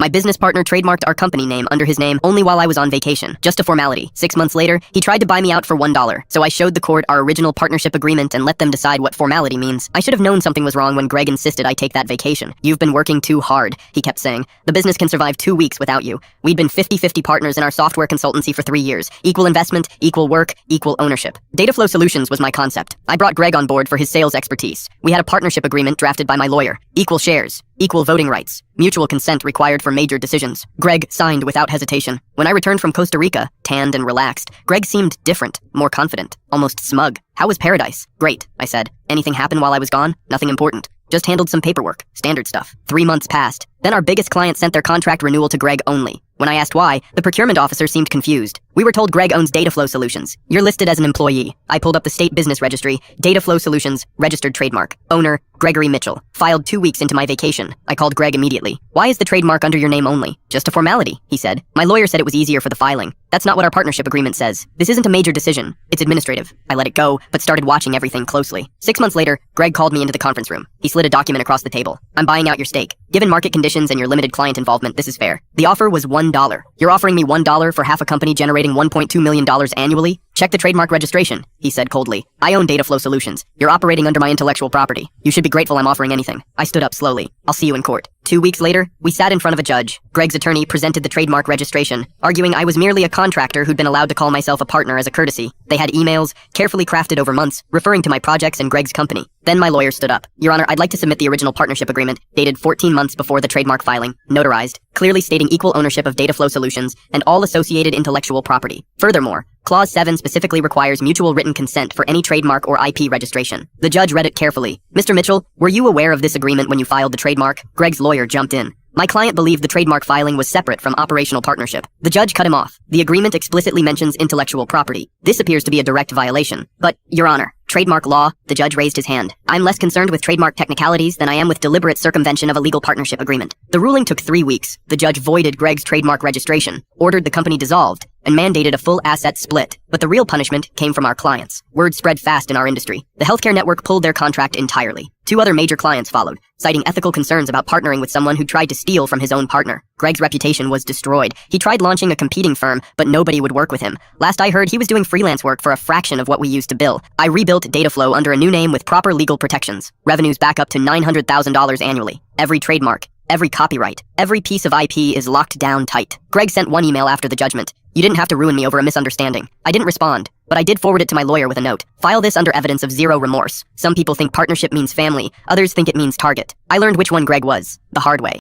My business partner trademarked our company name under his name only while I was on vacation, just a formality. 6 months later, he tried to buy me out for $1, so I showed the court our original partnership agreement and let them decide what formality means. I should have known something was wrong when Greg insisted I take that vacation. You've been working too hard, he kept saying. The business can survive 2 weeks without you. We'd been 50-50 partners in our software consultancy for 3 years. Equal investment, equal work, equal ownership. Dataflow Solutions was my concept. I brought Greg on board for his sales expertise. We had a partnership agreement drafted by my lawyer. Equal shares, equal voting rights, mutual consent required for major decisions. Greg signed without hesitation. When I returned from Costa Rica, tanned and relaxed, Greg seemed different, more confident, almost smug. How was paradise? Great, I said. Anything happen while I was gone? Nothing important. Just handled some paperwork, standard stuff. 3 months passed. Then our biggest client sent their contract renewal to Greg only. When I asked why, the procurement officer seemed confused. We were told Greg owns Dataflow Solutions. You're listed as an employee. I pulled up the state business registry. Dataflow Solutions, registered trademark. Owner, Gregory Mitchell. Filed 2 weeks into my vacation. I called Greg immediately. Why is the trademark under your name only? Just a formality, he said. My lawyer said it was easier for the filing. That's not what our partnership agreement says. This isn't a major decision. It's administrative. I let it go, but started watching everything closely. 6 months later, Greg called me into the conference room. He slid a document across the table. I'm buying out your stake. Given market conditions and your limited client involvement, this is fair. The offer was $1. You're offering me $1 for half a company generating $1.2 million annually? Check the trademark registration, he said coldly. I own Dataflow Solutions. You're operating under my intellectual property. You should be grateful I'm offering anything. I stood up slowly. I'll see you in court. 2 weeks later, we sat in front of a judge. Greg's attorney presented the trademark registration, arguing I was merely a contractor who'd been allowed to call myself a partner as a courtesy. They had emails, carefully crafted over months, referring to my projects and Greg's company. Then my lawyer stood up. Your Honor, I'd like to submit the original partnership agreement, dated 14 months before the trademark filing, notarized, clearly stating equal ownership of Dataflow Solutions and all associated intellectual property. Furthermore, Clause 7 specifically requires mutual written consent for any trademark or IP registration. The judge read it carefully. Mr. Mitchell, were you aware of this agreement when you filed the trademark? Greg's lawyer jumped in. My client believed the trademark filing was separate from operational partnership. The judge cut him off. The agreement explicitly mentions intellectual property. This appears to be a direct violation. But, Your Honor, trademark law, the judge raised his hand. I'm less concerned with trademark technicalities than I am with deliberate circumvention of a legal partnership agreement. The ruling took 3 weeks. The judge voided Greg's trademark registration, ordered the company dissolved, and mandated a full asset split. But the real punishment came from our clients. Word spread fast in our industry. The healthcare network pulled their contract entirely. 2 other major clients followed, citing ethical concerns about partnering with someone who tried to steal from his own partner. Greg's reputation was destroyed. He tried launching a competing firm, but nobody would work with him. Last I heard, he was doing freelance work for a fraction of what we used to bill. I rebuilt Dataflow under a new name with proper legal protections. Revenues back up to $900,000 annually. Every trademark, every copyright, every piece of IP is locked down tight. Greg sent one email after the judgment. You didn't have to ruin me over a misunderstanding. I didn't respond, but I did forward it to my lawyer with a note. File this under evidence of zero remorse. Some people think partnership means family, others think it means target. I learned which one Greg was, the hard way.